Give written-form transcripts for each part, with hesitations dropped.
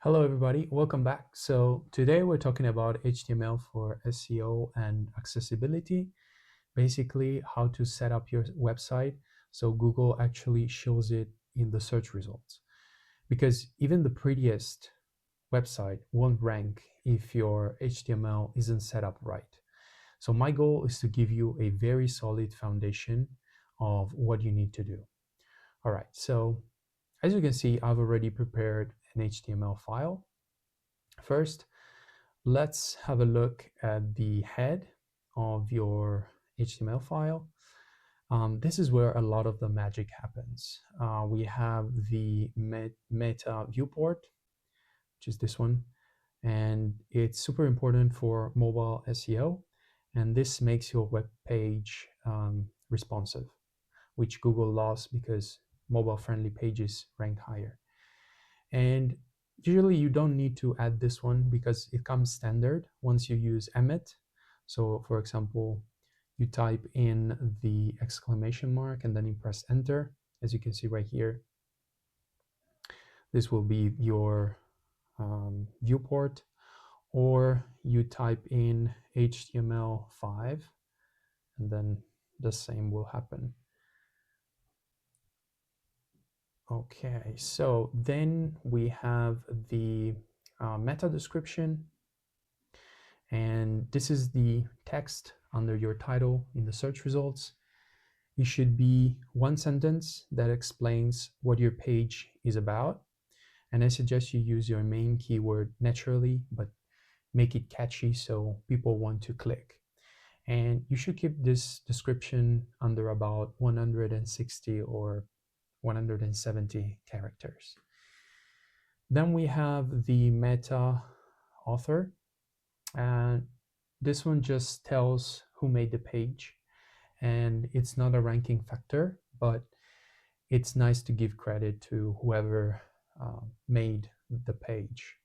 Hello everybody, welcome back. So today we're talking about HTML for SEO and accessibility. Basically how to set up your website so Google actually shows it in the search results. Because even the prettiest website won't rank if your HTML isn't set up right. So my goal is to give you a very solid foundation of what you need to do. All right, so as you can see, I've already prepared an HTML file. First, let's have a look at the head of your HTML file. This is where a lot of the magic happens. We have the meta viewport, which is this one, and it's super important for mobile SEO. And this makes your web page responsive, which Google loves because mobile-friendly pages rank higher. And usually you don't need to add this one because it comes standard once you use Emmet. So for example, you type in the exclamation mark and then you press enter. As you can see right here, this will be your viewport, or you type in HTML5 and then the same will happen. Okay, so then we have the meta description, and this is the text under your title in the search results. It should be one sentence that explains what your page is about, and I suggest you use your main keyword naturally, but make it catchy so people want to click. And you should keep this description under about 160 or 170 characters. Then we have the meta author, and this one just tells who made the page, and it's not a ranking factor, but it's nice to give credit to whoever made the page.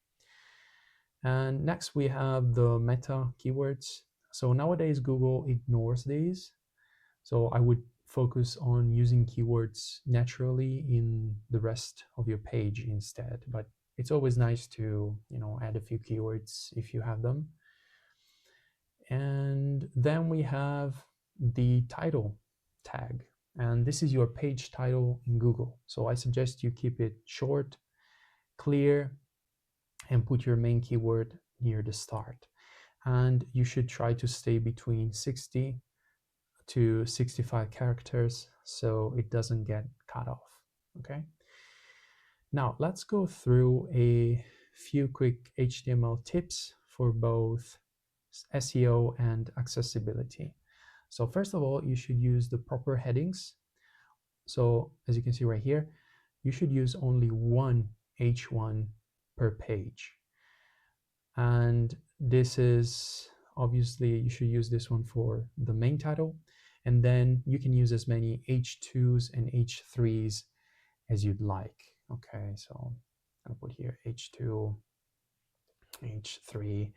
And next we have the meta keywords. So nowadays Google ignores these, so I would focus on using keywords naturally in the rest of your page instead. But it's always nice to, add a few keywords if you have them. And then we have the title tag, and this is your page title in Google. So I suggest you keep it short, clear, and put your main keyword near the start. And you should try to stay between 60 to 65 characters so it doesn't get cut off. Okay. Now let's go through a few quick HTML tips for both SEO and accessibility. So first of all, you should use the proper headings. So as you can see right here, you should use only one H1 per page. And this is obviously, you should use this one for the main title. And then you can use as many H2s and H3s as you'd like. Okay, so I'm gonna put here H2, H3,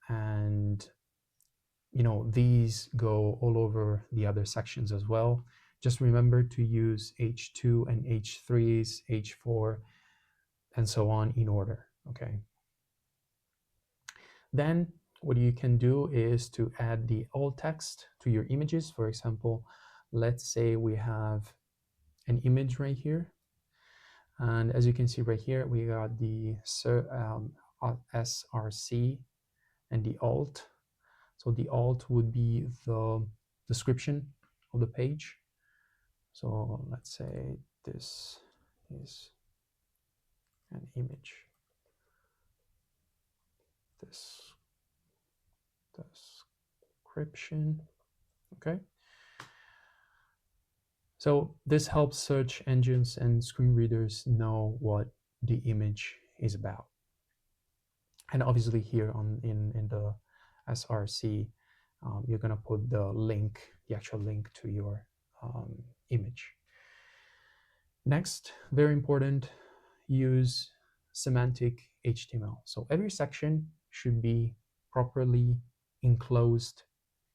and these go all over the other sections as well. Just remember to use H2 and H3s, H4, and so on in order. Okay. Then what you can do is to add the alt text to your images. For example, let's say we have an image right here, and as you can see right here, we got the SRC and the alt. So the alt would be the description of the page. So let's say this is an image. This description. Okay. So this helps search engines and screen readers know what the image is about. And obviously here in the SRC, you're going to put the link, the actual link to your image. Next, very important, use semantic HTML. So every section should be properly enclosed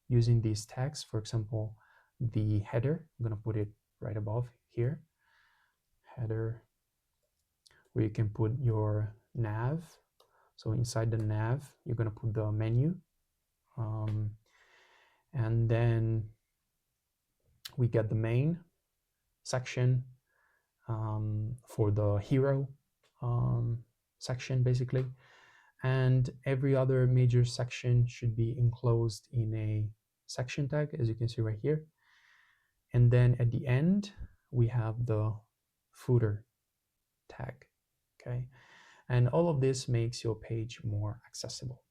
using these tags. For example, the header, I'm going to put it right above here, header, where you can put your nav. So inside the nav, you're going to put the menu. And then we get the main section for the hero section, basically. And every other major section should be enclosed in a section tag, as you can see right here. And then at the end, we have the footer tag, okay? And all of this makes your page more accessible.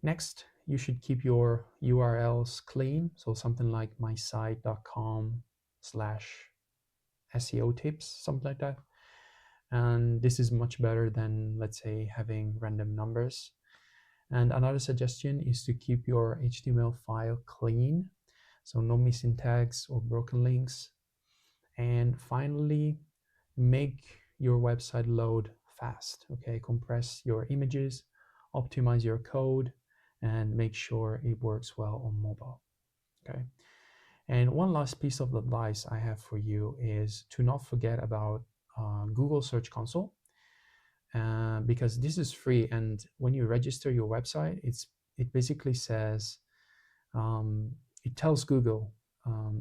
Next, you should keep your URLs clean. So something like mysite.com/SEO tips, something like that. And this is much better than, let's say, having random numbers. And another suggestion is to keep your HTML file clean. So no missing tags or broken links. And finally, make your website load fast, okay? Compress your images, optimize your code, and make sure it works well on mobile, okay? And one last piece of advice I have for you is to not forget about Google Search Console, because this is free, and when you register your website, it basically says, it tells Google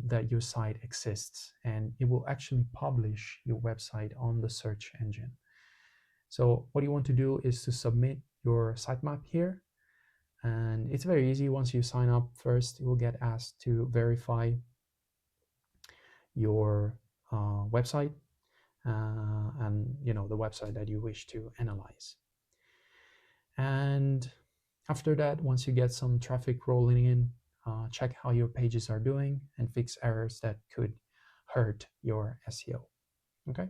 that your site exists, and it will actually publish your website on the search engine. So what you want to do is to submit your sitemap here, and it's very easy. Once you sign up, first you will get asked to verify your website and the website that you wish to analyze. And after that, once you get some traffic rolling in, check how your pages are doing and fix errors that could hurt your SEO. Okay.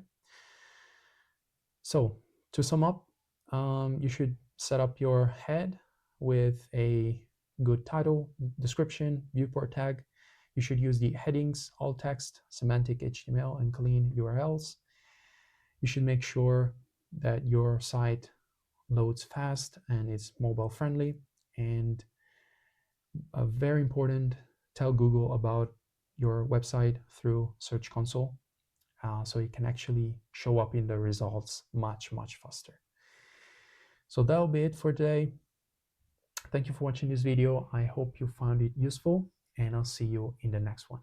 So to sum up, you should set up your head with a good title, description, viewport tag. You should use the headings, alt text, semantic HTML, and clean URLs. You should make sure that your site loads fast and is mobile friendly. And very important, tell Google about your website through Search Console, so it can actually show up in the results much faster. So that'll be it for today. Thank you for watching this video. I hope you found it useful, and I'll see you in the next one.